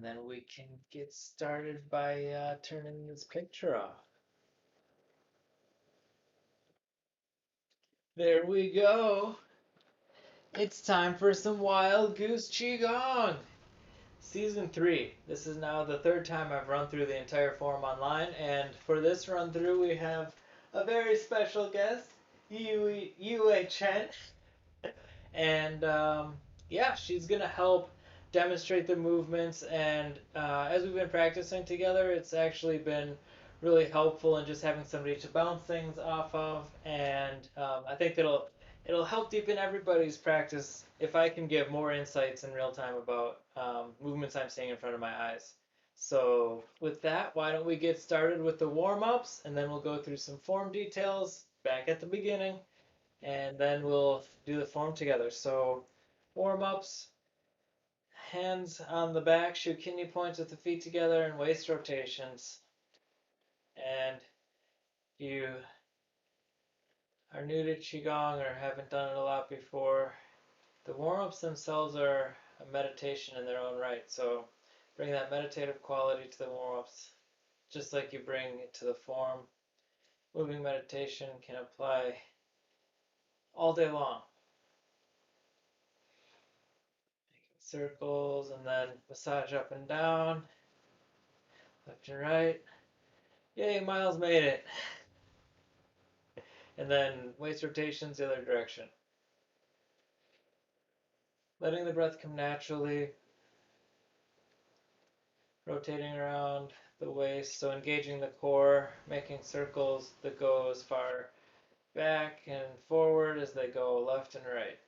And then we can get started by turning this picture off. There we go. It's time for some Wild Goose Qigong. Season 3. This is now the third time I've run through the entire form online, and for this run through we have a very special guest, Yue Chen. And yeah, she's gonna help demonstrate the movements. And as we've been practicing together, it's actually been really helpful in just having somebody to bounce things off of. And I think it'll help deepen everybody's practice if I can give more insights in real time about movements I'm seeing in front of my eyes. So with that, why don't we get started with the warm-ups, and then we'll go through some form details back at the beginning, and then we'll do the form together. So warm-ups, hands on the back, shoot kidney points with the feet together, and waist rotations. And if you are new to Qigong or haven't done it a lot before, the warm-ups themselves are a meditation in their own right. So bring that meditative quality to the warm-ups, just like you bring it to the form. Moving meditation can apply all day long. Circles, and then massage up and down, left and right. Yay, Miles made it. And then waist rotations the other direction. Letting the breath come naturally, rotating around the waist, so engaging the core, making circles that go as far back and forward as they go left and right.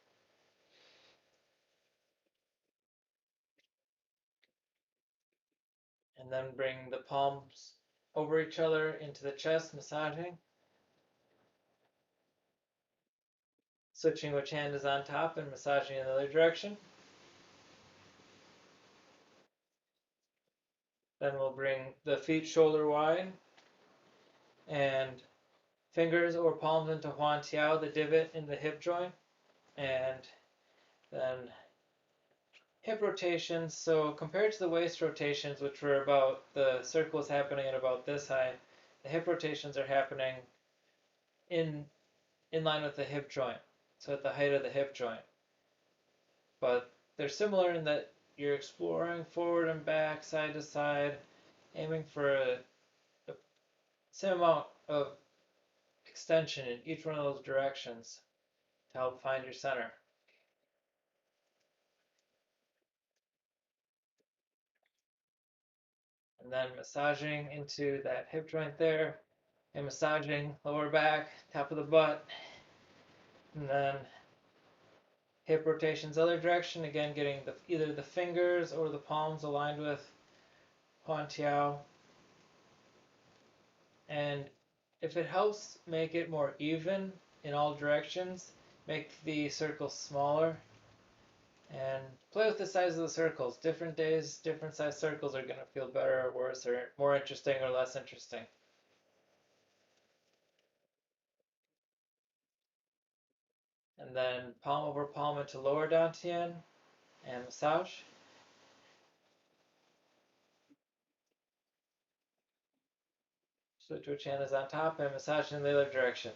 And then bring the palms over each other into the chest, massaging. Switching which hand is on top and massaging in the other direction. Then we'll bring the feet shoulder wide and fingers or palms into Huan Tiao, the divot in the hip joint. And then hip rotations. So compared to the waist rotations, which were about, the circles happening at about this height, the hip rotations are happening in line with the hip joint, so at the height of the hip joint. But they're similar in that you're exploring forward and back, side to side, aiming for a same amount of extension in each one of those directions to help find your center. And then massaging into that hip joint there, and massaging lower back, top of the butt, and then hip rotations other direction, again getting either the fingers or the palms aligned with Huan Tiao. And if it helps make it more even in all directions, make the circles smaller and play with the size of the circles. Different days, different size circles are going to feel better or worse, or more interesting or less interesting. And then palm over palm into lower dantian and massage. Switch which hand is on top and massage in the other direction.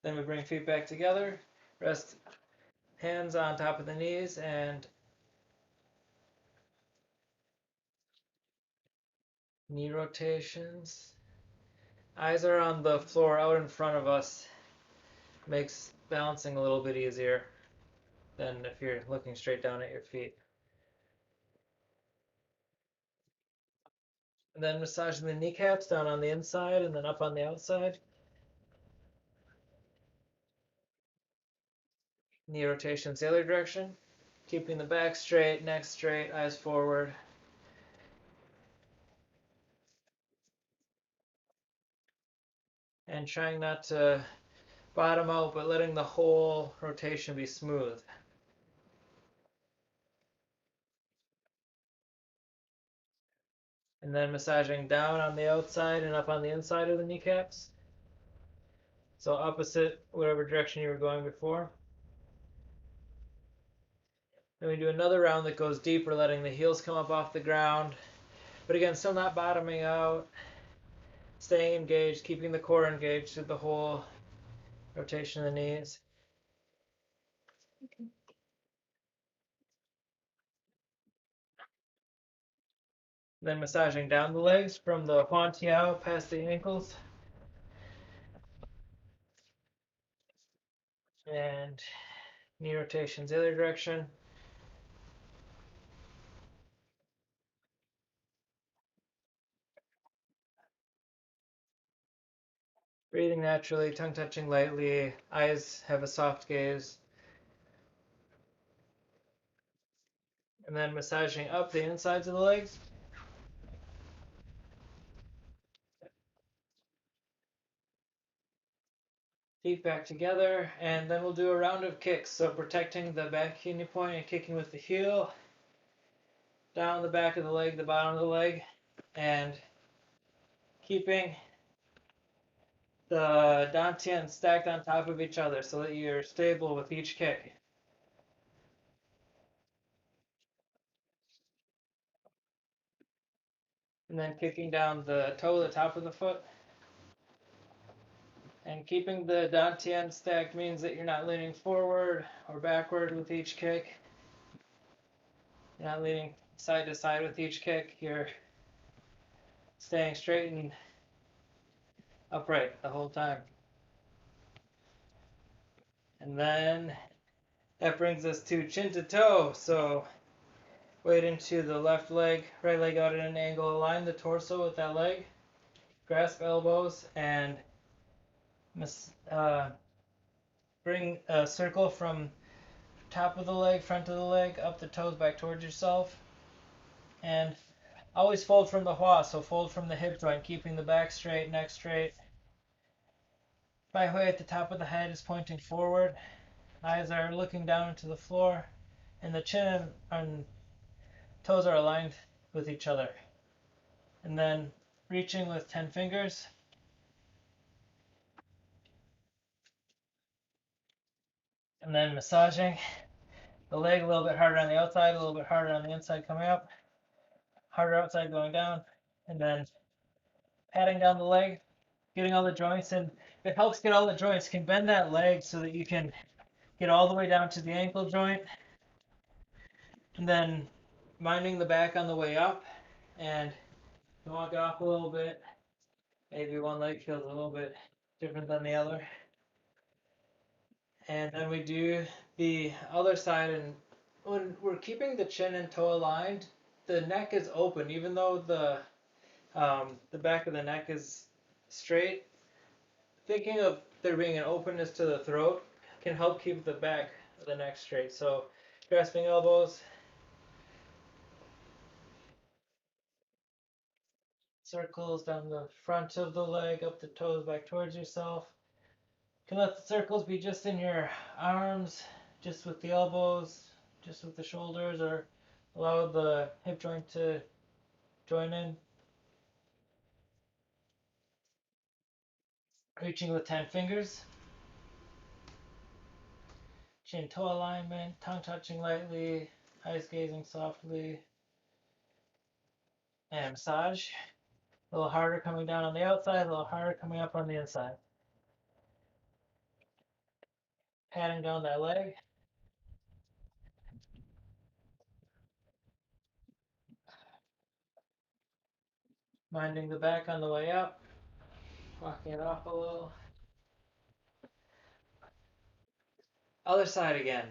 Then we bring feet back together, rest hands on top of the knees, and knee rotations. Eyes are on the floor out in front of us. Makes balancing a little bit easier than if you're looking straight down at your feet. And then massaging the kneecaps down on the inside and then up on the outside. Knee rotations the other direction. Keeping the back straight, neck straight, eyes forward. And trying not to bottom out, but letting the whole rotation be smooth. And then massaging down on the outside and up on the inside of the kneecaps. So opposite whatever direction you were going before. Then we do another round that goes deeper, letting the heels come up off the ground. But again, still not bottoming out. Staying engaged, keeping the core engaged through the whole rotation of the knees. Then massaging down the legs from the Huantiao past the ankles. And knee rotations the other direction. Breathing naturally, tongue touching lightly, eyes have a soft gaze. And then massaging up the insides of the legs. Feet back together, and then we'll do a round of kicks. So protecting the back kidney point and kicking with the heel, down the back of the leg, the bottom of the leg, and keeping the dantian stacked on top of each other so that you're stable with each kick. And then kicking down the toe, the top of the foot. And keeping the dantian stacked means that you're not leaning forward or backward with each kick. You're not leaning side to side with each kick. You're staying straight and upright the whole time. And then that brings us to chin to toe. So weight into the left leg, right leg out at an angle. Align the torso with that leg. Grasp elbows and bring a circle from top of the leg, front of the leg, up the toes, back towards yourself. And always fold from the hua, so fold from the hip joint, keeping the back straight, neck straight. Bai Hui at the top of the head is pointing forward. Eyes are looking down into the floor, and the chin and toes are aligned with each other. And then reaching with 10 fingers. And then massaging the leg a little bit harder on the outside, a little bit harder on the inside coming up, harder outside going down, and then patting down the leg, getting all the joints. And if it helps get all the joints, can bend that leg so that you can get all the way down to the ankle joint, and then minding the back on the way up, and walk it off a little bit. Maybe one leg feels a little bit different than the other. And then we do the other side, and when we're keeping the chin and toe aligned, the neck is open, even though the back of the neck is straight. Thinking of there being an openness to the throat can help keep the back of the neck straight. So grasping elbows, circles down the front of the leg, up the toes, back towards yourself. You can let the circles be just in your arms, just with the elbows, just with the shoulders, or allow the hip joint to join in. Reaching with 10 fingers. Chin toe alignment, tongue touching lightly, eyes gazing softly. And massage. A little harder coming down on the outside, a little harder coming up on the inside. Patting down that leg. Minding the back on the way up. Walking it off a little. Other side again.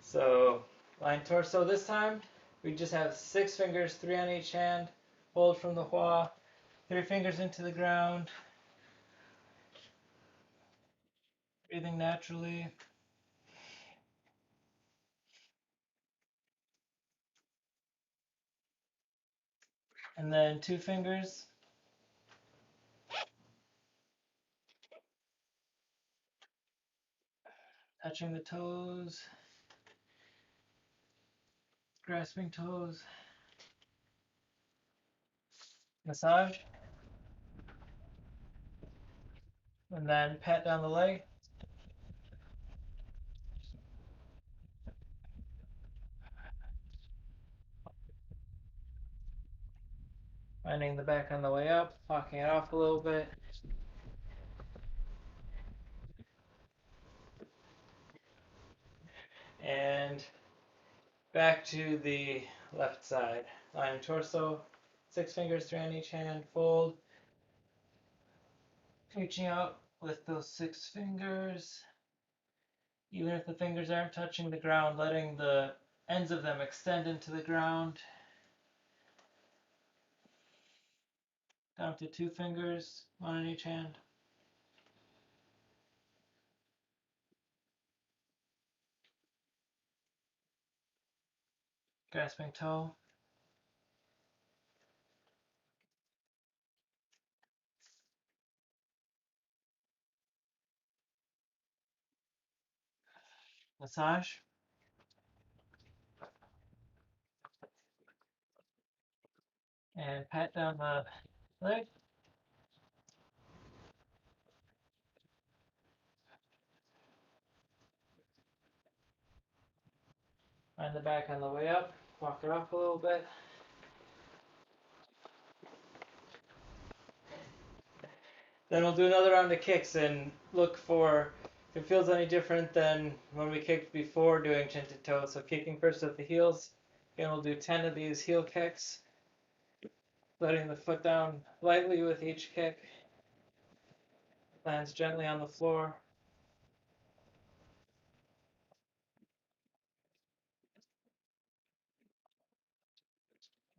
So line torso this time. We just have 6 fingers, 3 on each hand. Hold from the hua. 3 fingers into the ground. Breathing naturally. And then 2 fingers. Touching the toes. Grasping toes. Massage. And then pat down the leg. Finding the back on the way up, locking it off a little bit. And back to the left side. Line and torso, 6 fingers, 3 on each hand, fold. Reaching out with those 6 fingers. Even if the fingers aren't touching the ground, letting the ends of them extend into the ground. Down to 2 fingers, 1 on each hand. Grasping toe. Massage. And pat down the leg. Find the back on the way up. Walk it off a little bit. Then we'll do another round of kicks and look for if it feels any different than when we kicked before doing chin to toe. So kicking first at the heels. Again, we'll do 10 of these heel kicks. Letting the foot down lightly with each kick. Lands gently on the floor.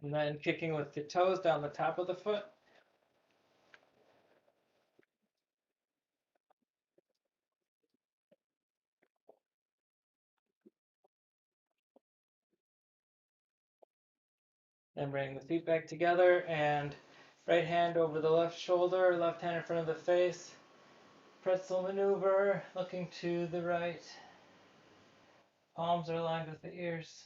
And then kicking with the toes down the top of the foot. Then bring the feet back together and right hand over the left shoulder, left hand in front of the face. Pretzel maneuver, looking to the right. Palms are aligned with the ears.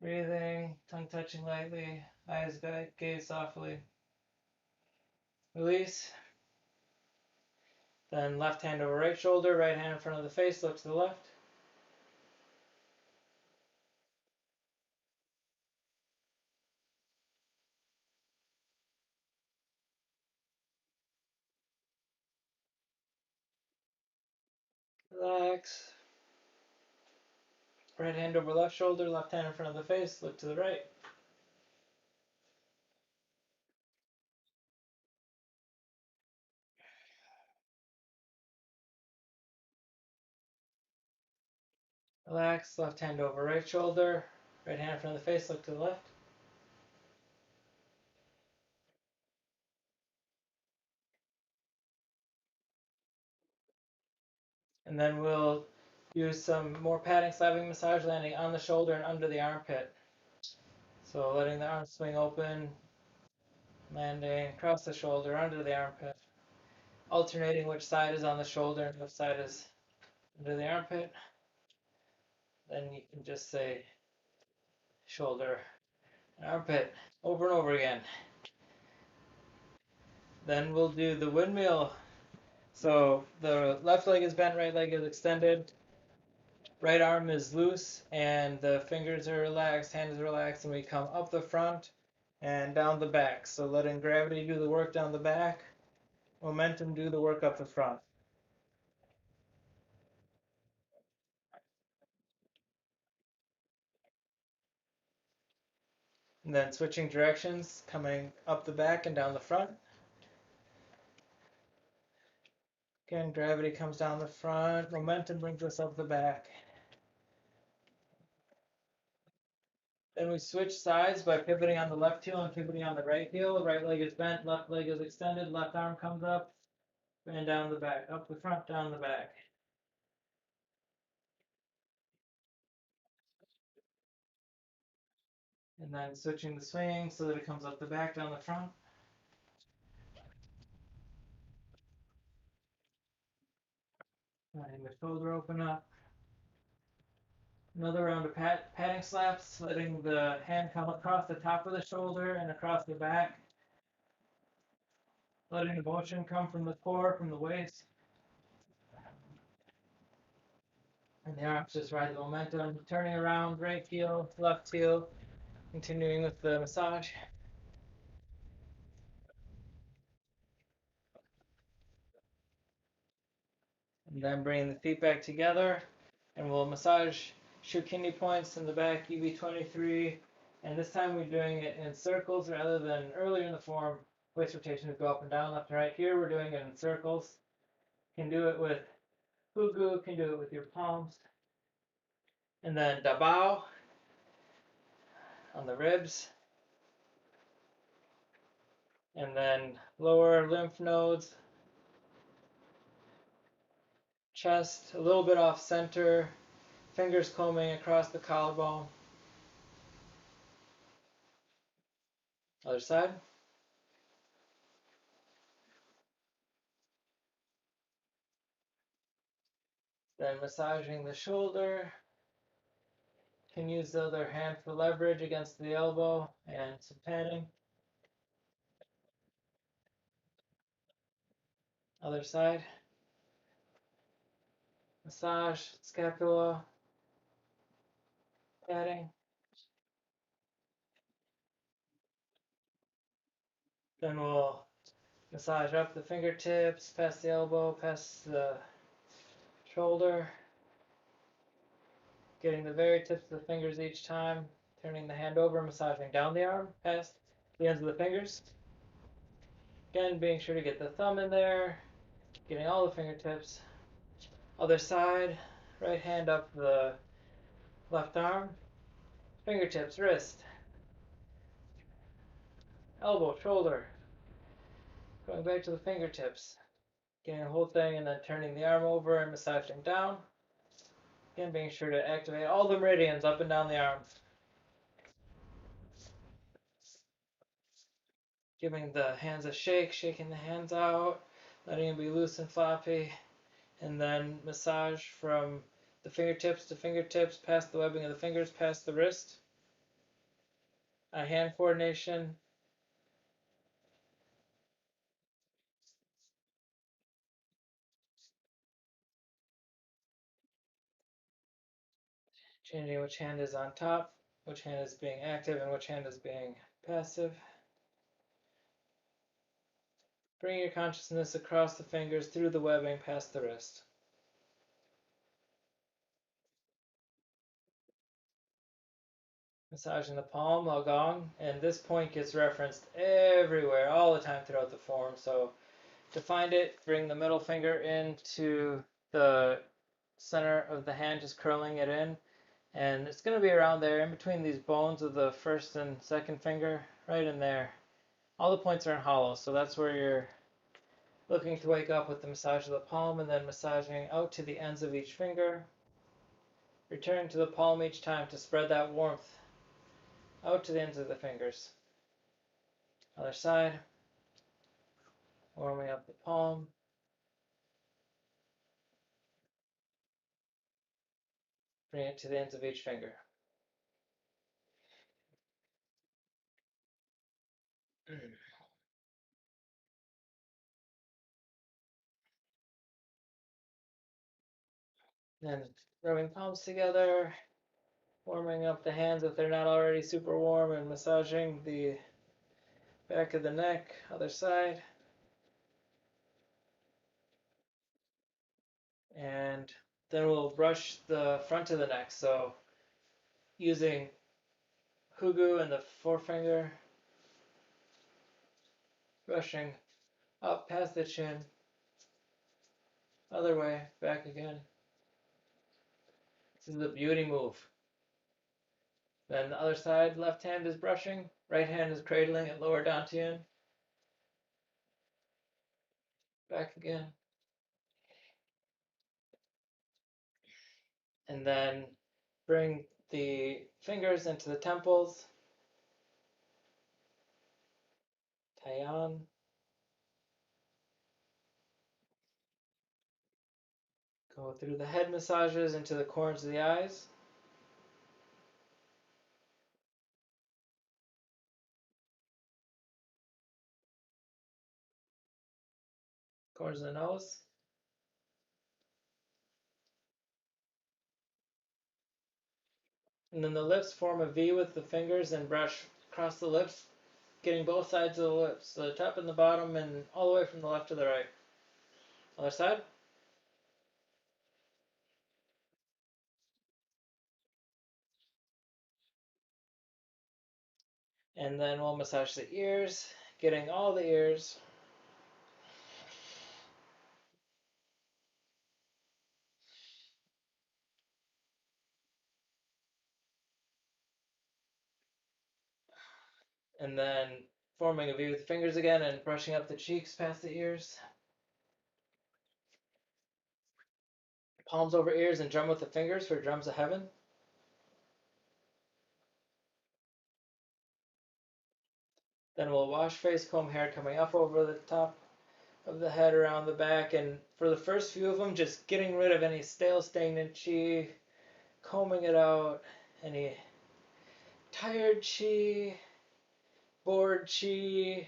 Breathing, tongue touching lightly, eyes gaze softly. Release. Then left hand over right shoulder, right hand in front of the face, look to the left. Relax. Right hand over left shoulder, left hand in front of the face, look to the right. Relax, left hand over right shoulder, right hand in front of the face, look to the left. And then we'll use some more padding, slapping massage, landing on the shoulder and under the armpit. So letting the arm swing open, landing across the shoulder, under the armpit. Alternating which side is on the shoulder and which side is under the armpit. Then you can just say shoulder, armpit, over and over again. Then we'll do the windmill. So the left leg is bent, right leg is extended. Right arm is loose and the fingers are relaxed, hand is relaxed, and we come up the front and down the back. So letting gravity do the work down the back, momentum do the work up the front. And then switching directions, coming up the back and down the front. Again, gravity comes down the front, momentum brings us up the back. Then we switch sides by pivoting on the left heel and pivoting on the right heel. Right leg is bent, left leg is extended, left arm comes up and down the back, up the front, down the back. And then switching the swing so that it comes up the back, down the front. Letting the shoulder open up. Another round of padding slaps, letting the hand come across the top of the shoulder and across the back. Letting the motion come from the core, from the waist. And the arms just ride the momentum. Turning around, right heel, left heel. Continuing with the massage. And then bringing the feet back together. And we'll massage your kidney points in the back, UV23. And this time we're doing it in circles rather than earlier in the form, waist rotations go up and down, left and right. Here we're doing it in circles. You can do it with Hugu, can do it with your palms. And then Dabao on the ribs. And then lower lymph nodes, chest, a little bit off center, fingers combing across the collarbone. Other side. Then massaging the shoulder. Can use the other hand for leverage against the elbow and some padding. Other side. Massage, scapula, padding. Then we'll massage up the fingertips, past the elbow, past the shoulder. Getting the very tips of the fingers each time. Turning the hand over, massaging down the arm, past the ends of the fingers. Again, being sure to get the thumb in there. Getting all the fingertips. Other side, right hand up the left arm. Fingertips, wrist, elbow, shoulder. Going back to the fingertips. Getting the whole thing and then turning the arm over and massaging down. Again, being sure to activate all the meridians up and down the arm. Giving the hands a shake, shaking the hands out, letting them be loose and floppy. And then massage from the fingertips to fingertips, past the webbing of the fingers, past the wrist. Hand coordination. Changing which hand is on top, which hand is being active, and which hand is being passive. Bring your consciousness across the fingers, through the webbing, past the wrist. Massaging the palm, Lagong, and this point gets referenced everywhere, all the time throughout the form. So to find it, bring the middle finger into the center of the hand, just curling it in. And it's going to be around there, in between these bones of the first and second finger, right in there. All the points are in hollow, so that's where you're looking to wake up with the massage of the palm, and then massaging out to the ends of each finger. Returning to the palm each time to spread that warmth out to the ends of the fingers. Other side. Warming up the palm. Bring it to the ends of each finger. Then rubbing palms together, warming up the hands if they're not already super warm, and massaging the back of the neck. Other side. And then we'll brush the front of the neck. So using Hugu and the forefinger, brushing up past the chin, other way, back again. This is the beauty move. Then the other side, left hand is brushing, right hand is cradling at lower dantian. Back again. And then bring the fingers into the temples. Taiyan. Go through the head massages into the corners of the eyes. Corners of the nose. And then the lips form a V with the fingers and brush across the lips, getting both sides of the lips, the top and the bottom, and all the way from the left to the right. Other side. And then we'll massage the ears, getting all the ears. And then forming a V with the fingers again and brushing up the cheeks past the ears. Palms over ears and drum with the fingers for drums of heaven. Then we'll wash face, comb hair coming up over the top of the head around the back. And for the first few of them, just getting rid of any stale, stagnant chi, combing it out, any tired chi, bored chi,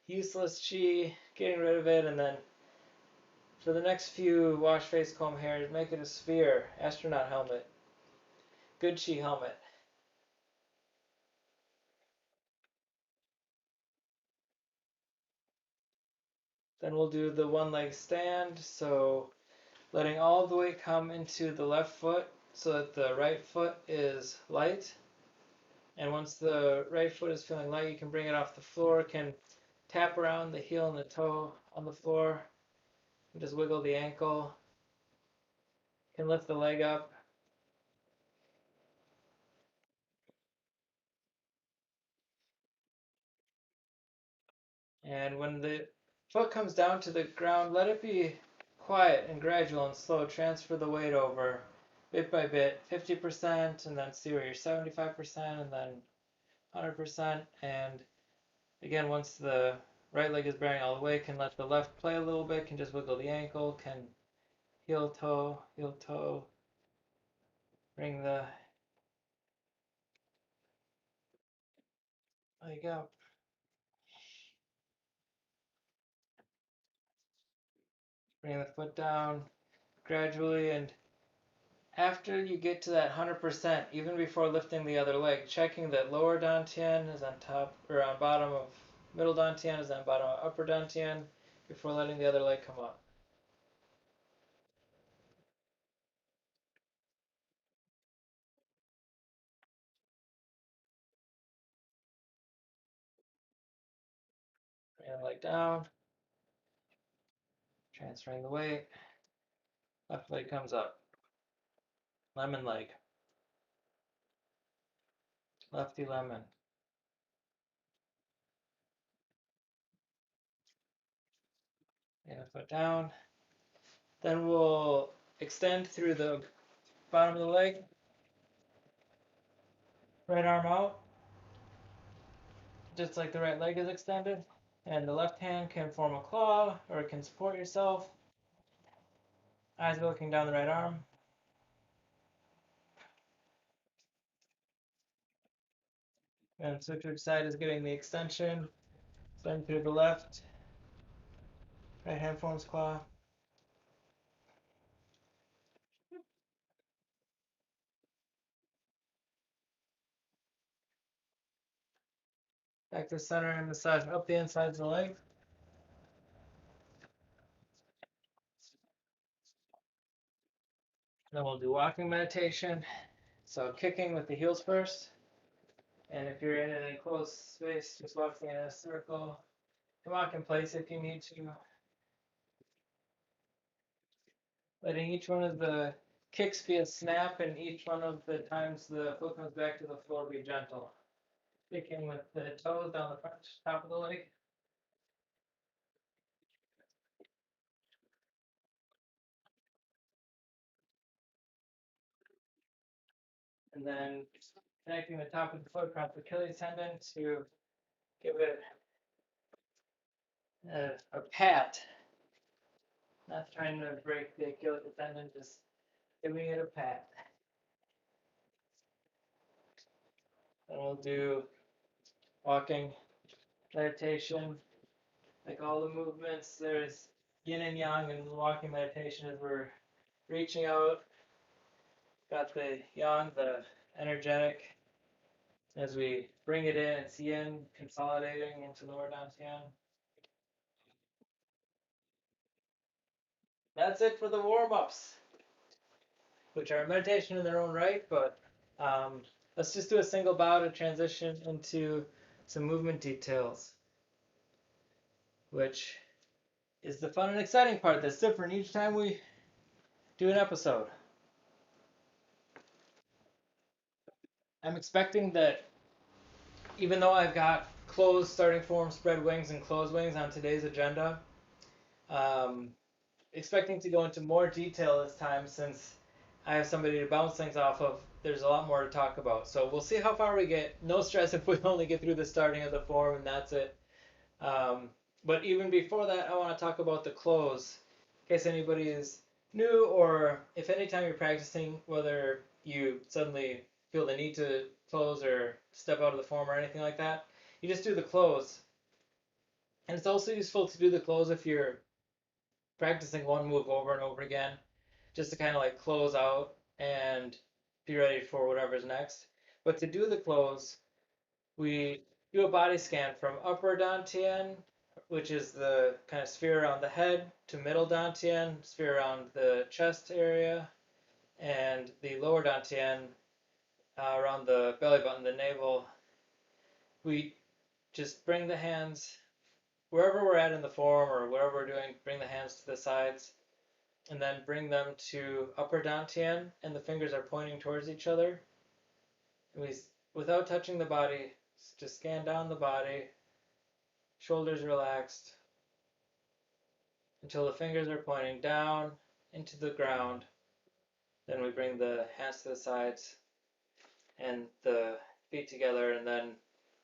useless chi, getting rid of it. And then for the next few wash face, comb hair, make it a sphere, astronaut helmet, good chi helmet. Then we'll do the one leg stand, so letting all the weight come into the left foot so that the right foot is light. And once the right foot is feeling light, you can bring it off the floor, can tap around the heel and the toe on the floor, and just wiggle the ankle, can lift the leg up. And when the foot comes down to the ground, let it be quiet and gradual and slow. Transfer the weight over bit by bit, 50%, and then see where you're 75%, and then 100%. And again, once the right leg is bearing all the weight, can let the left play a little bit, can just wiggle the ankle, can heel toe, bring the leg up. Bring the foot down gradually, and after you get to that 100%, even before lifting the other leg, checking that lower dantian is on top or on bottom of middle dantian is on bottom of upper dantian before letting the other leg come up. Bring the leg down, transferring the weight. Left leg comes up. Lemon leg. Lefty lemon. Bring the foot down. Then we'll extend through the bottom of the leg. Right arm out, just like the right leg is extended. And the left hand can form a claw or it can support yourself. Eyes looking down the right arm. And switch which side is getting the extension. Then through the left. Right hand forms claw. Back to center and massage up the insides of the leg. Then we'll do walking meditation. So kicking with the heels first. And if you're in an enclosed space, just walking in a circle. You can walk in place if you need to. Letting each one of the kicks be a snap, and each one of the times the foot comes back to the floor be gentle. Kicking with the toes down the front top of the leg. And then connecting the top of the foot across the Achilles tendon to give it a pat. Not trying to break the Achilles tendon, just giving it a pat. And we'll do walking meditation. Like all the movements, there's yin and yang in walking meditation as we're reaching out Got the yang, the energetic, as we bring it in, it's yin consolidating into lower dantian. That's it for the warm-ups, which are a meditation in their own right, but let's just do a single bow to transition into some movement details, which is the fun and exciting part that's different each time we do an episode. I'm expecting that even though I've got closed starting form, spread wings, and closed wings on today's agenda, um, expecting to go into more detail this time since I have somebody to bounce things off of. There's a lot more to talk about. So we'll see how far we get. No stress if we only get through the starting of the form and that's it. Um, but even before that, I want to talk about the close in case anybody is new or if anytime you're practicing, whether you suddenly feel the need to close or step out of the form or anything like that, you just do the close. And it's also useful to do the close if you're practicing one move over and over again, just to kind of like close out and be ready for whatever's next. But to do the close, we do a body scan from upper dantian, which is the kind of sphere around the head, to middle dantian, sphere around the chest area, and the lower dantian around the belly button, the navel. We just bring the hands wherever we're at in the form or whatever we're doing, bring the hands to the sides and then bring them to upper dantian, and the fingers are pointing towards each other. And we, without touching the body, just scan down the body, shoulders relaxed, until the fingers are pointing down into the ground. Then we bring the hands to the sides and the feet together, and then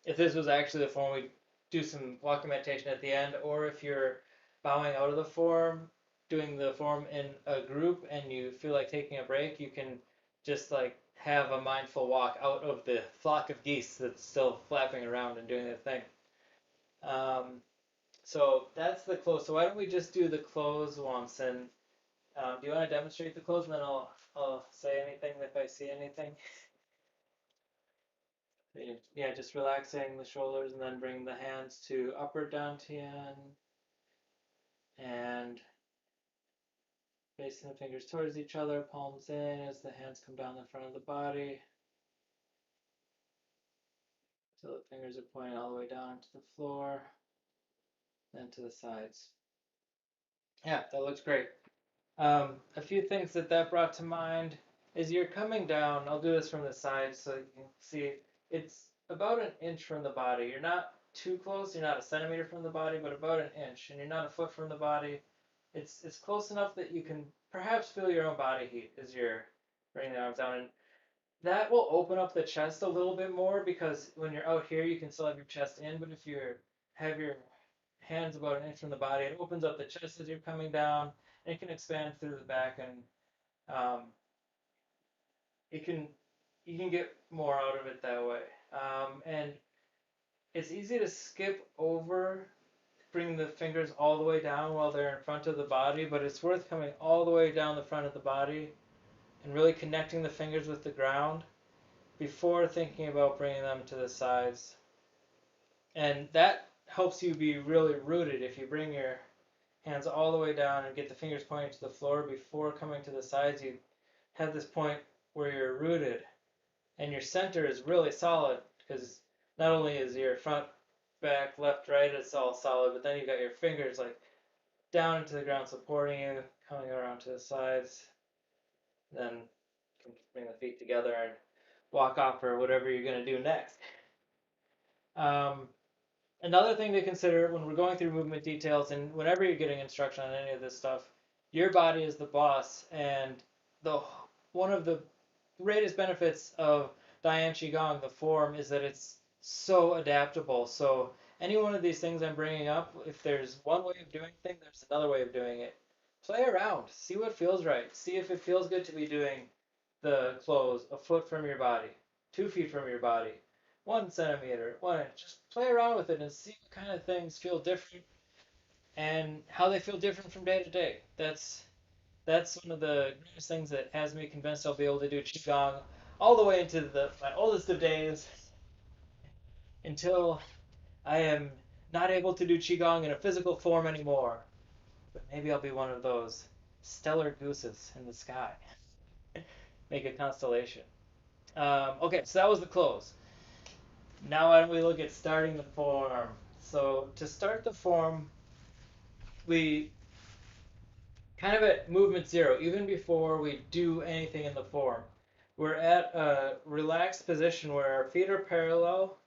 if this was actually the form, we'd do some walking meditation at the end, or if you're bowing out of the form, doing the form in a group and you feel like taking a break, you can just like have a mindful walk out of the flock of geese that's still flapping around and doing their thing. Um, so that's the close. So why don't we just do the close once? And do you want to demonstrate the close, and then I'll say anything if I see anything. Yeah, just relaxing the shoulders and then bring the hands to upper dantian and facing the fingers towards each other, palms in as the hands come down the front of the body. So the fingers are pointing all the way down to the floor, then to the sides. Yeah, that looks great. A few things that brought to mind is you're coming down. I'll do this from the side so you can see. It's about an inch from the body. You're not too close. You're not a centimeter from the body, but about an inch. And you're not a foot from the body. It's close enough that you can perhaps feel your own body heat as you're bringing the arms down. And that will open up the chest a little bit more because when you're out here, you can still have your chest in. But if you have your hands about an inch from the body, it opens up the chest as you're coming down. And it can expand through the back, and um, it can you can get more out of it that way. And it's easy to skip over bringing the fingers all the way down while they're in front of the body, but it's worth coming all the way down the front of the body and really connecting the fingers with the ground before thinking about bringing them to the sides. And that helps you be really rooted if you bring your hands all the way down and get the fingers pointing to the floor before coming to the sides. You have this point where you're rooted and your center is really solid because not only is your front, back, left, right, it's all solid, but then you've got your fingers like down into the ground supporting you, coming around to the sides. Then you can bring the feet together and walk off or whatever you're going to do next. Um, Another thing to consider when we're going through movement details and whenever you're getting instruction on any of this stuff, your body is the boss, and the one of the greatest benefits of Dian Qigong, the form, is that it's so adaptable. So any one of these things I'm bringing up, if there's one way of doing things, there's another way of doing it. Play around, see what feels right. See if it feels good to be doing the close a foot from your body, 2 feet from your body, 1 centimeter, 1 inch. Just play around with it and see what kind of things feel different and how they feel different from day to day. that's one of the greatest things that has me convinced I'll be able to do qigong all the way into the my oldest of days until I am not able to do qigong in a physical form anymore. But maybe I'll be one of those stellar gooses in the sky. Make a constellation. Okay, so that was the close. Now why don't we look at starting the form? So to start the form, we kind of at movement zero, even before we do anything in the form. We're at a relaxed position where our feet are parallel,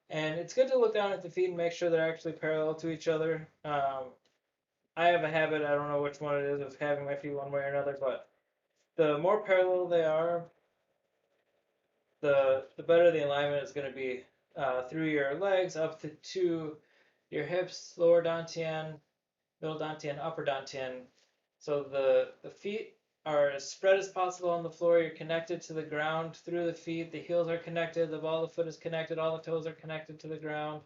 and it's good to look down at the feet and make sure they're actually parallel to each other. I have a habit, I don't know which one it is, of having my feet one way or another, but the more parallel they are, the better the alignment is going to be through your legs up to your hips, lower dantian, middle dantian, upper dantian. So the feet are as spread as possible on the floor. You're connected to the ground through the feet. The heels are connected. The ball of the foot is connected. All the toes are connected to the ground.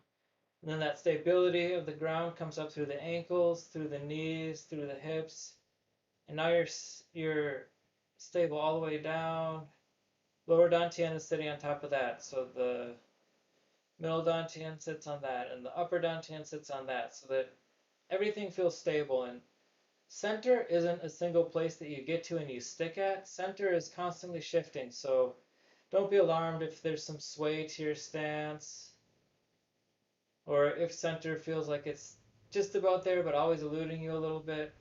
And then that stability of the ground comes up through the ankles, through the knees, through the hips. And now you're stable all the way down. Lower dantian is sitting on top of that. So the middle dantian sits on that, and the upper dantian sits on that, so that everything feels stable. And center isn't a single place that you get to and you stick at. Center is constantly shifting, so don't be alarmed if there's some sway to your stance, or if center feels like it's just about there but always eluding you a little bit.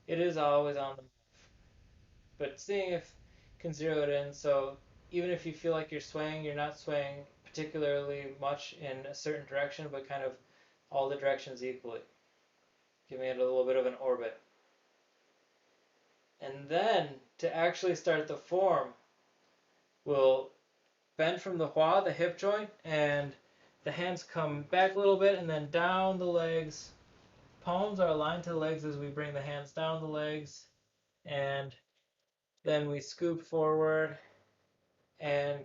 It is always on the move. But seeing if you can zero it in, so even if you feel like you're not swaying particularly much in a certain direction, but kind of all the directions equally, giving it a little bit of an orbit. And then to actually start the form, we'll bend from the hua, the hip joint, and the hands come back a little bit and then down the legs. Palms are aligned to the legs as we bring the hands down the legs, and then we scoop forward and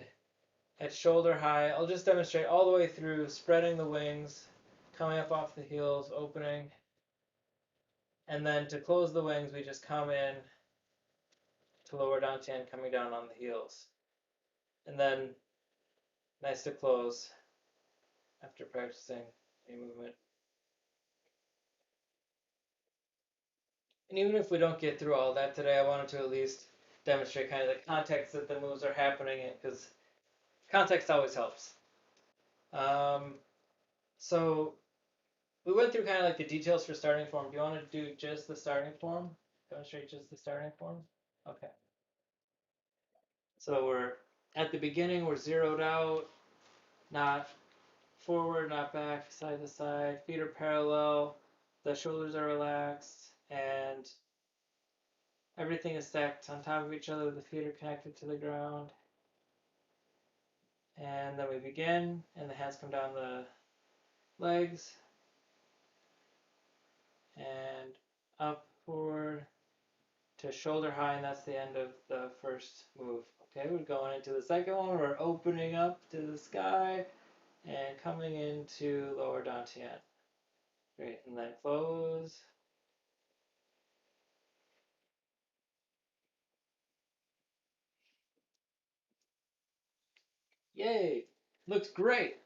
at shoulder high. I'll just demonstrate all the way through, spreading the wings, coming up off the heels, opening, and then to close the wings, we just come in to lower dantian, coming down on the heels. And then nice to close after practicing a movement. And even if we don't get through all that today, I wanted to at least demonstrate kind of the context that the moves are happening in, because context always helps. Um, so we went through kind of like the details for starting form. Do you want to do just the starting form? Demonstrate just the starting form? Okay. So we're at the beginning, we're zeroed out, not forward, not back, side to side. Feet are parallel, the shoulders are relaxed, and everything is stacked on top of each other. The feet are connected to the ground. And then we begin, and the hands come down the legs, and up, forward, to shoulder high, and that's the end of the first move. Okay, we're going into the second one. We're opening up to the sky and coming into lower dantian. Great, and then close. Yay! Looks great.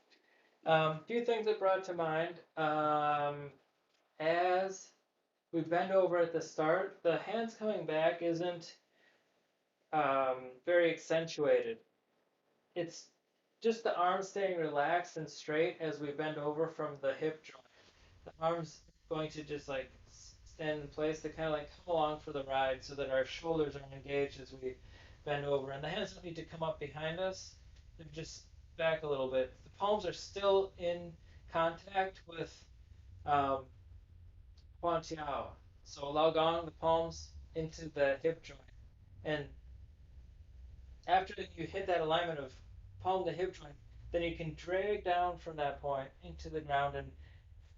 Few things that brought to mind. As we bend over at the start, the hands coming back isn't very accentuated. It's just the arms staying relaxed and straight as we bend over from the hip joint. The arms going to just like stand in place to kind of like come along for the ride so that our shoulders are engaged as we bend over. And the hands don't need to come up behind us. They're just back a little bit. The palms are still in contact with um, Huan Tiao. So Lao Gong, the palms into the hip joint. And after you hit that alignment of palm to hip joint, then you can drag down from that point into the ground. And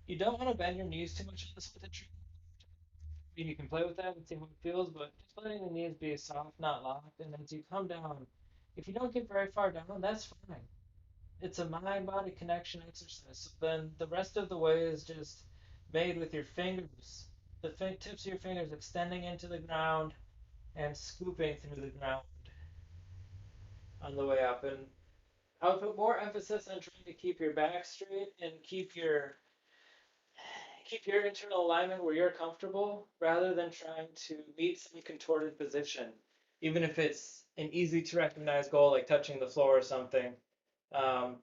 you don't want to bend your knees too much on this with the tree. I mean, you can play with that and see how it feels, but just letting the knees be soft, not locked. And as you come down, if you don't get very far down, that's fine. It's a mind body connection exercise. So then the rest of the way is just made with your fingers the tips of your fingers extending into the ground and scooping through the ground on the way up. And I would put more emphasis on trying to keep your back straight and keep your internal alignment where you're comfortable rather than trying to meet some contorted position, even if it's an easy to recognize goal like touching the floor or something.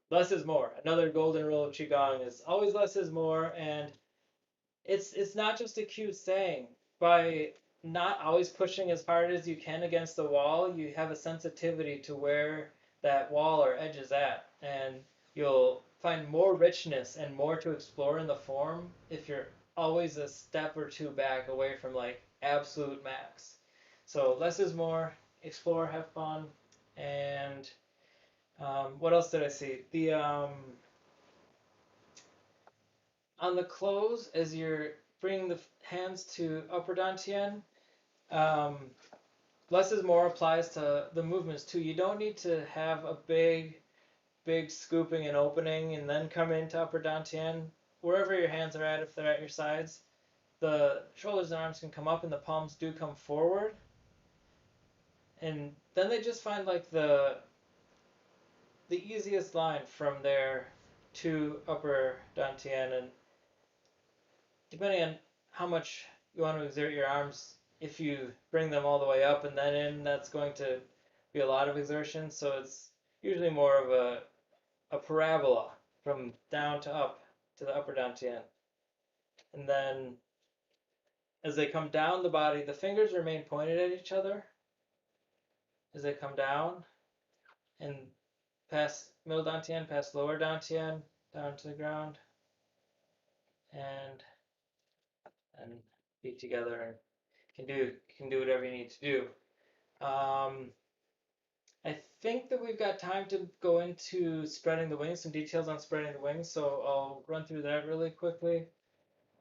Less is more. Another golden rule of Qigong is always less is more, and it's not just a cute saying. By not always pushing as hard as you can against the wall, you have a sensitivity to where that wall or edge is at, and you'll find more richness and more to explore in the form if you're always a step or two back away from like absolute max. So less is more. Explore, have fun, and what else did I see? The on the close as you're bringing the hands to upper dantian, um, less is more applies to the movements too. You don't need to have a big scooping and opening and then come into upper dantian. Wherever your hands are at, if they're at your sides, the shoulders and arms can come up and the palms do come forward. And then they just find like the easiest line from there to upper dantian, and depending on how much you want to exert your arms, if you bring them all the way up and then in, that's going to be a lot of exertion. So it's usually more of a parabola from down to up to the upper dantian. And then as they come down the body, the fingers remain pointed at each other as they come down and past middle dantian, past lower dantian, down to the ground, and and feet together, and can do whatever you need to do. I think that we've got time to go into spreading the wings, some details on spreading the wings, so I'll run through that really quickly.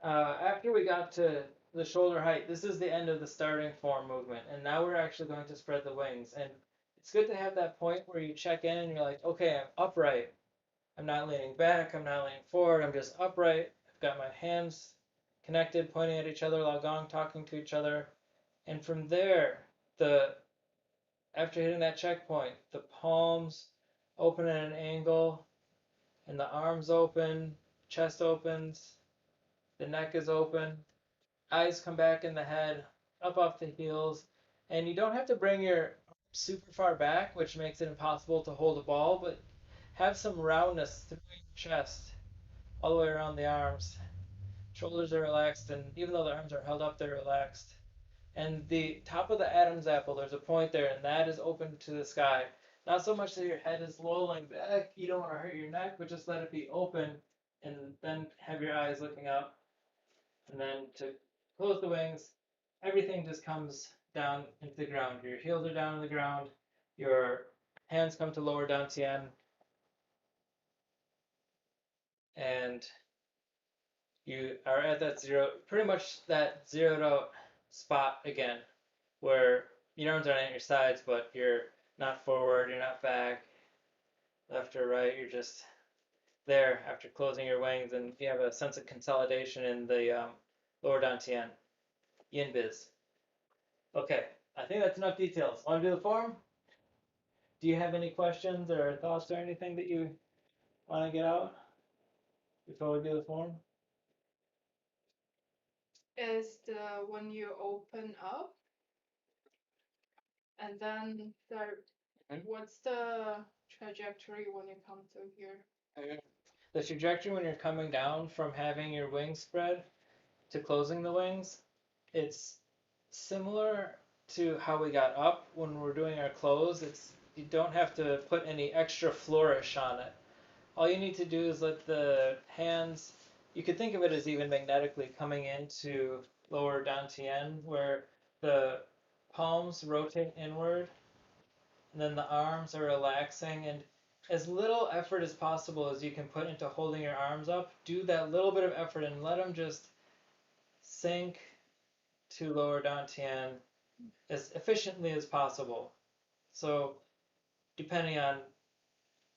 After we got to the shoulder height, this is the end of the starting form movement, and now we're actually going to spread the wings. And it's good to have that point where you check in and you're like, okay, I'm upright. I'm not leaning back, I'm not leaning forward, I'm just upright. I've got my hands connected, pointing at each other, lagong, talking to each other. And from there, the after hitting that checkpoint, the palms open at an angle and the arms open, chest opens, the neck is open, eyes come back in the head, up off the heels, and you don't have to bring your arms super far back, which makes it impossible to hold a ball, but have some roundness through your chest, all the way around the arms. Shoulders are relaxed, and even though the arms are held up, they're relaxed. And the top of the Adam's apple, there's a point there, and that is open to the sky. Not so much that your head is lolling back, you don't want to hurt your neck, but just let it be open, and then have your eyes looking up. And then to close the wings, everything just comes down into the ground. Your heels are down on the ground, your hands come to lower dantian, and you are at that zero, pretty much that zeroed out spot again, where your arms aren't at your sides, but you're not forward, you're not back, left or right, you're just there after closing your wings, and you have a sense of consolidation in the lower dantian, yin biz. Okay, I think that's enough details. Want to do the form? Do you have any questions or thoughts or anything that you want to get out before we do the form? Is the when you open up and then what's the trajectory when you come to here? The trajectory when you're coming down from having your wings spread to closing the wings, it's similar to how we got up when we're doing our close. It's you don't have to put any extra flourish on it. All you need to do is let the hands, you could think of it as even magnetically coming into lower dantian, where the palms rotate inward and then the arms are relaxing, and as little effort as possible as you can put into holding your arms up, do that little bit of effort and let them just sink to lower dantian as efficiently as possible. So depending on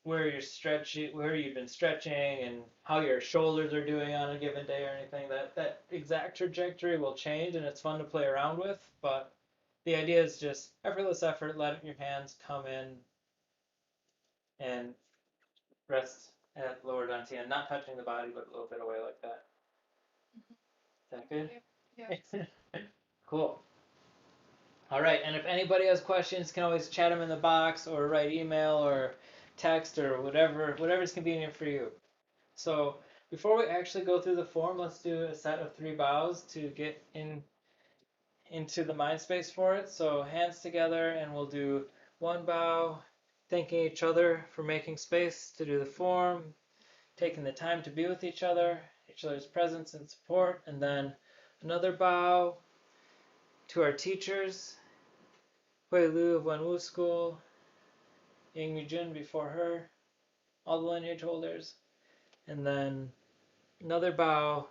where you're stretching, where you've been stretching, and how your shoulders are doing on a given day or anything. That exact trajectory will change, and it's fun to play around with. But the idea is just effortless effort, letting your hands come in and rest at lower dantian, not touching the body, but a little bit away like that. Is that good? Yeah. Cool. All right, and if anybody has questions, can always chat them in the box or write email or text or whatever's convenient for you. So before we actually go through the form, let's do a set of 3 bows to get into the mind space for it. So hands together, and we'll do 1 bow, thanking each other for making space to do the form, taking the time to be with each other's presence and support, and then another bow to our teachers, Hui Lu of Wenwu School, Ying Mi Jun before her, all the lineage holders, and then another bow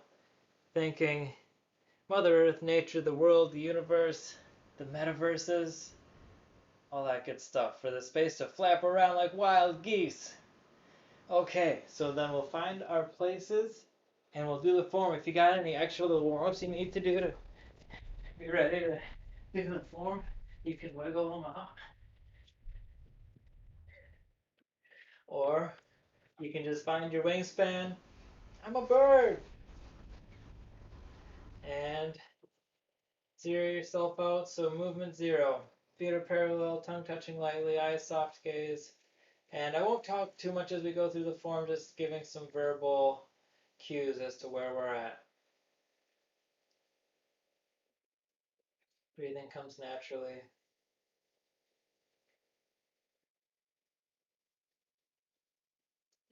thanking Mother Earth, nature, the world, the universe, the metaverses, all that good stuff for the space to flap around like wild geese. Okay, so then we'll find our places and we'll do the form. If you got any extra little warm-ups you need to do to be ready to do the form, you can wiggle them out. Or you can just find your wingspan. I'm a bird! And zero yourself out, so movement 0. Feet are parallel, tongue touching lightly, eyes soft gaze. And I won't talk too much as we go through the form, just giving some verbal cues as to where we're at. Breathing comes naturally.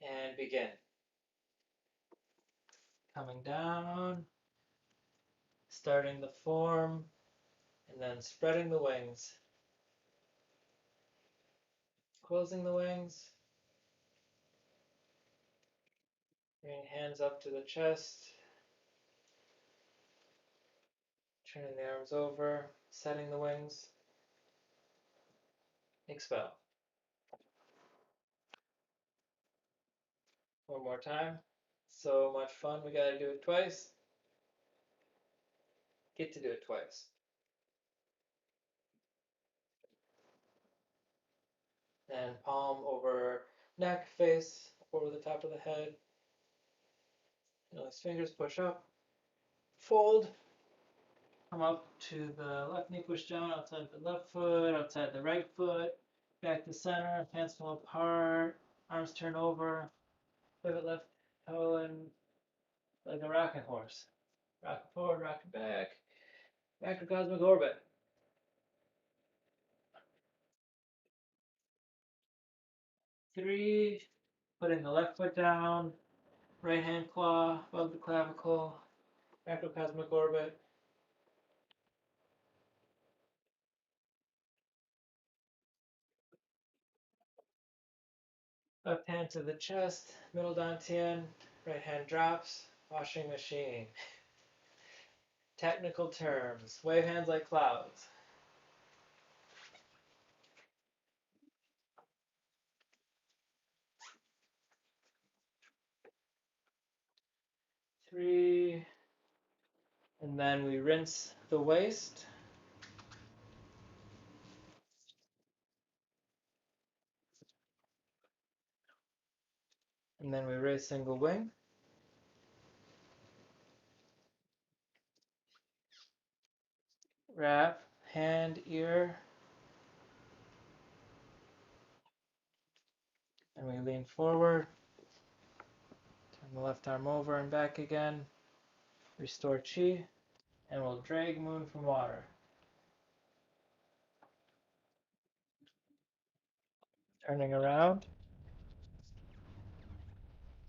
And begin. Coming down, starting the form, and then spreading the wings. Closing the wings. Bringing hands up to the chest. Turning the arms over, setting the wings. Expel. One more time. So much fun, we gotta do it twice. Get to do it twice. Then palm over neck, face, over the top of the head. Nice fingers push up. Fold. Come up to the left knee, push down outside the left foot, outside the right foot. Back to center, hands come apart, arms turn over. Pivot left toe and like a rocking horse. Rock forward, rock back. Macrocosmic orbit. 3, putting the left foot down, right hand claw above the clavicle, macrocosmic orbit. Left hand to the chest, middle dantian, right hand drops, washing machine. Technical terms, wave hands like clouds. 3, and then we rinse the waist. And then we raise single wing. Wrap, hand, ear. And we lean forward. Turn the left arm over and back again. Restore chi. And we'll drag moon from water. Turning around.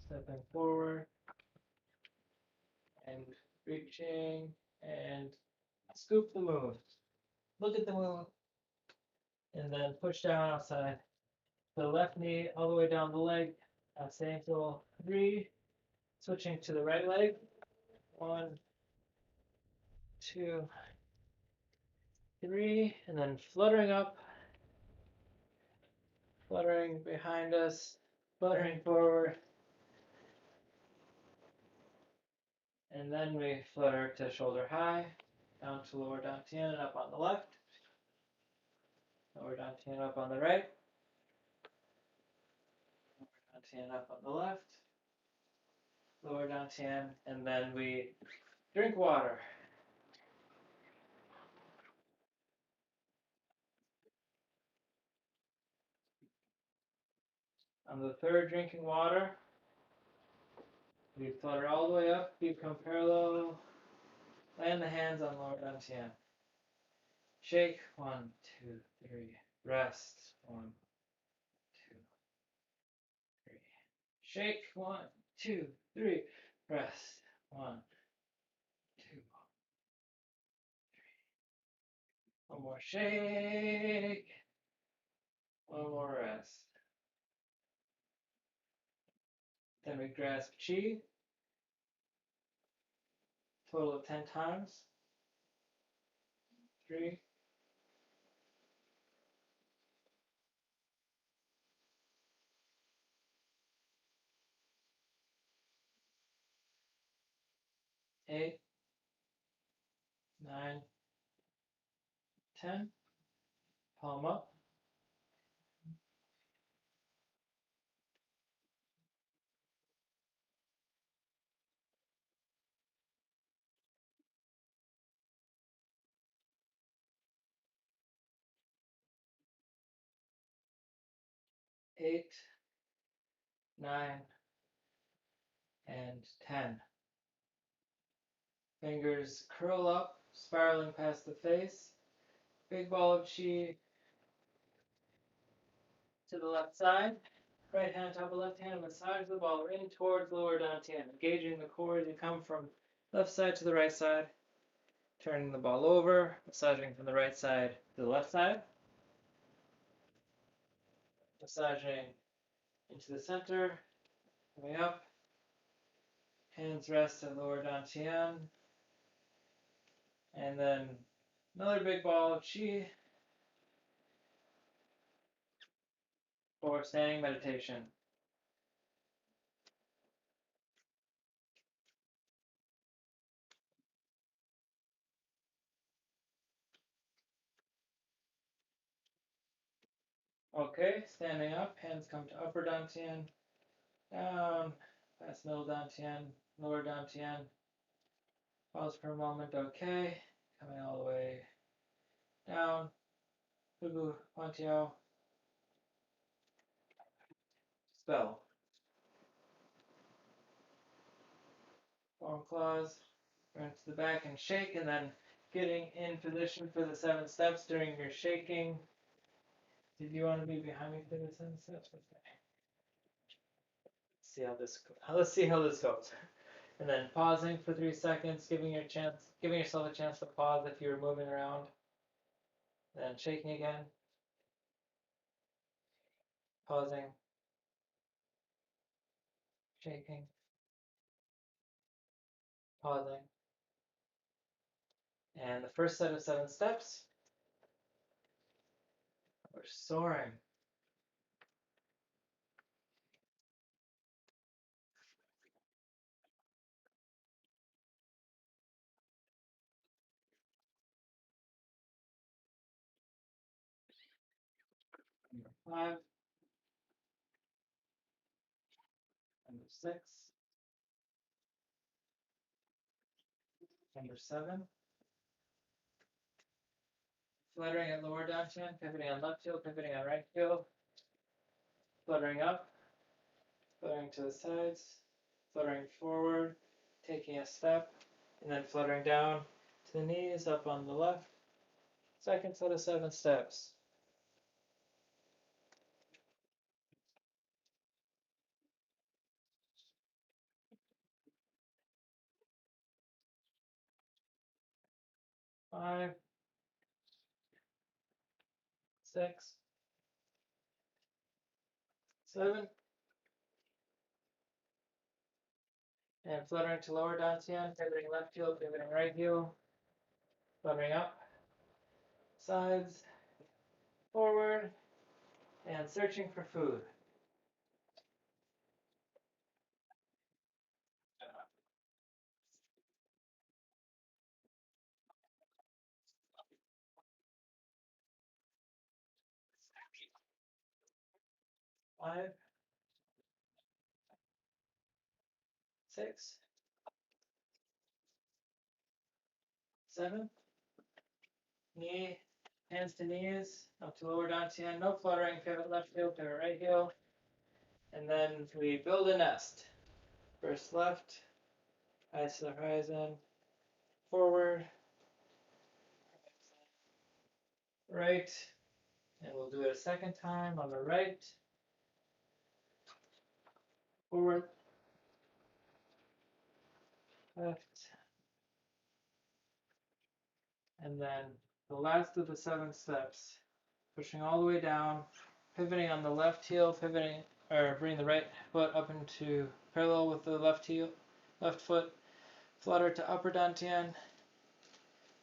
Stepping forward. And reaching. And scoop the moon. Look at the moon. And then push down outside. The left knee all the way down the leg. Staying till 3. Switching to the right leg. 1, 2, 3. And then fluttering up. Fluttering behind us. fluttering forward, and then we flutter to shoulder high, down to lower dantian and up on the left, lower dantian up on the right, lower dantian up on the left, lower dantian, and then we drink water. On the third drinking water, we flutter all the way up, feet come parallel, land the hands on lower dantian. Shake, 1, 2, 3, rest, 1, 2, 3. Shake, 1, 2, 3, rest, 1, 2. One more shake, one more rest. Then we grasp chi, total of 10 times. 3, 8, 9, 10. Palm up. 8, 9, and 10. Fingers curl up, spiraling past the face. Big ball of chi to the left side. Right hand top of left hand, massage the ball in towards lower dantian, engaging the core as you come from left side to the right side. Turning the ball over, massaging from the right side to the left side. Massaging into the center, coming up. Hands rest at lower dantian. And then another big ball of chi for standing meditation. Okay, standing up, hands come to upper dantian, down, past middle dantian, lower dantian. Pause for a moment, okay. Coming all the way down, Fugu, Huantiao, spell. Form claws, run to the back and shake, and then getting in position for the 7 steps during your shaking. Did you want to be behind me for the 7 steps? Okay. See how this goes. Let's see how this goes. And then pausing for 3 seconds, giving yourself a chance to pause if you're moving around. Then shaking again. Pausing. Shaking. Pausing. And the first set of 7 steps, we're soaring. Number 5. Number 6. Number 7. Fluttering at lower dantian, pivoting on left heel, pivoting on right heel. Fluttering up, fluttering to the sides, fluttering forward, taking a step, and then fluttering down to the knees, up on the left. Second set of 7 steps. Five, 6, 7, and fluttering to lower dantian, pivoting left heel, pivoting right heel, fluttering up, sides, forward, and searching for food. 5, 6, 7. Knee, hands to knees, up to lower dantian. No fluttering. Pivot left heel, pivot right heel. And then we build a nest. First left, eyes to the horizon, forward, right. And we'll do it a second time on the right, forward, left. And then the last of the 7 steps, pushing all the way down, pivoting on the left heel, pivoting or bring the right foot up into parallel with the left heel, left foot, flutter to upper dantian,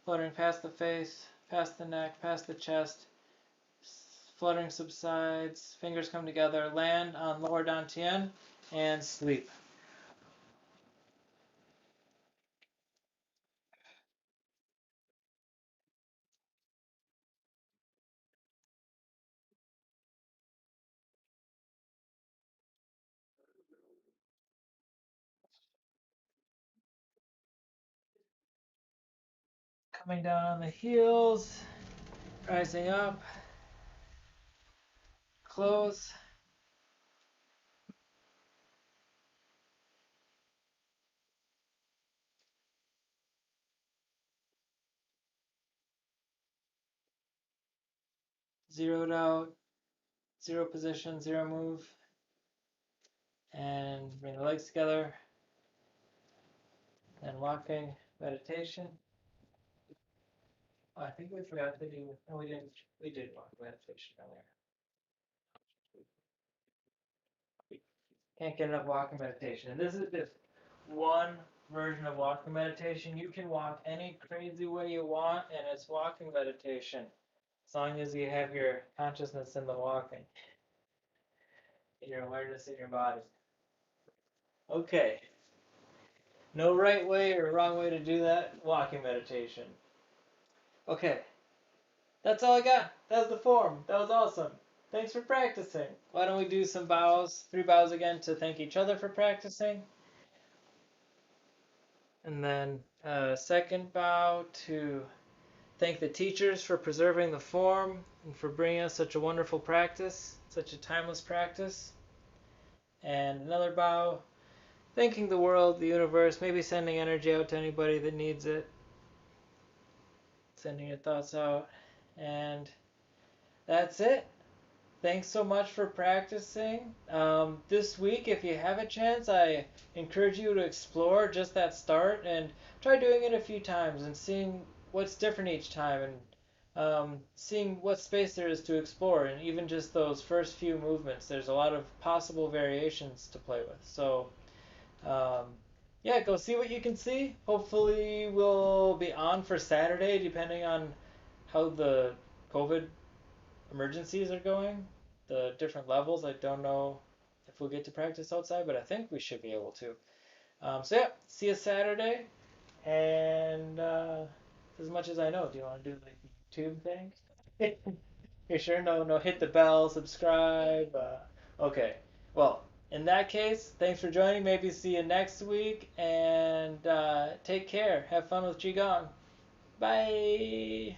fluttering past the face, past the neck, past the chest, fluttering subsides, fingers come together, land on lower dantian, and sleep. Coming down on the heels, rising up, close. Zeroed out, 0 position, 0 move. And bring the legs together. And walking meditation. Oh, I think we forgot to do, no, we didn't. We did walk meditation earlier. Can't get enough walking meditation. And this is just one version of walking meditation. You can walk any crazy way you want, and it's walking meditation. As long as you have your consciousness in the walking, your awareness in your body. Okay. No right way or wrong way to do that walking meditation. Okay. That's all I got. That was the form. That was awesome. Thanks for practicing. Why don't we do some bows, 3 bows again to thank each other for practicing. And then second bow to thank the teachers for preserving the form and for bringing us such a wonderful practice, such a timeless practice. And another bow, thanking the world, the universe, maybe sending energy out to anybody that needs it. Sending your thoughts out. And that's it. Thanks so much for practicing. This week, if you have a chance, I encourage you to explore just that start and try doing it a few times and seeing what's different each time and seeing what space there is to explore. And even just those first few movements, there's a lot of possible variations to play with. So, um, yeah, go see what you can see. Hopefully, we'll be on for Saturday, depending on how the COVID emergencies are going, the different levels. I don't know if we'll get to practice outside, but I think we should be able to. So yeah, see you Saturday. And as much as I know, do you want to do the YouTube thing? You sure? No, no. Hit the bell, subscribe. Okay. Well, in that case, thanks for joining. Maybe see you next week, and take care. Have fun with qigong. Bye.